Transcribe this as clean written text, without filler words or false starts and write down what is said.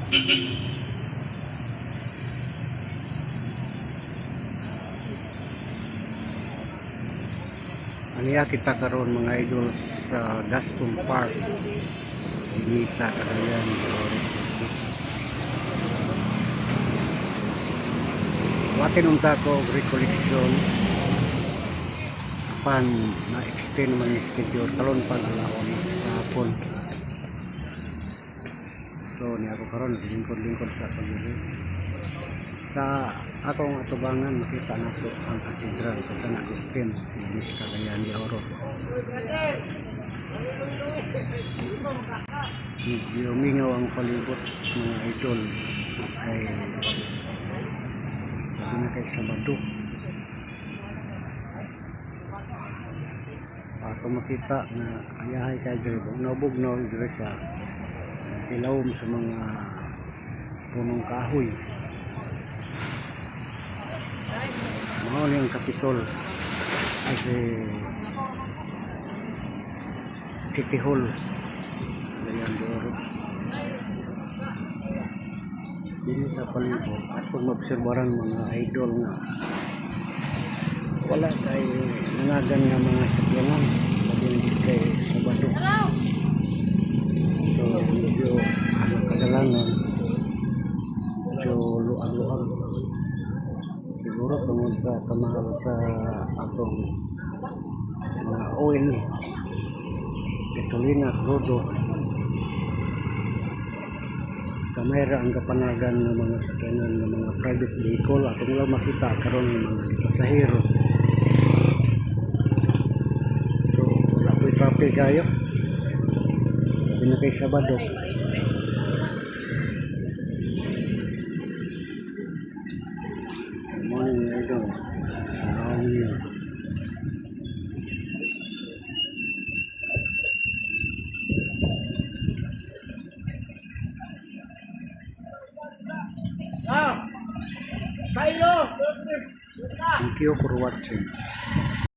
Aniya kita karon mga idol sa Gaston Park ini sa Cagayan de Oro City. Watin unta ko recollection apan na-extend man yung schedule kalon pang alaon sa hapon. So ni ako karon lingkod-lingkod sa pagdili. Sa akong atubangan makita nato ang katedral sa San Agustin ini sa Cagayan de Oro. Medyo mingaw ang palibot mga idol kay kay Sabado. Ato makita na ayahay kay diri bugnaw diri sa ilawom sa mga punong kahoy. Mao ni ang Kapitol kasi City Hall Cagayan de Oro. Dili sa palibot at kung maobserbaran mga idol nga wala kay nangagan nga mga sakyanan hindi kay Sabado. So medyo kadalangan medyo luag-luag siguro tungod sa kamahal sa atong mga oil, gasolina, crudo. Kamera ang kapanagan ng mga sakyanan ng mga private vehicle atong lang makita karon ng mga pasahero. So wala po traffic kayo sabi na kay Sabado. Good morning idol. Thank you for watching.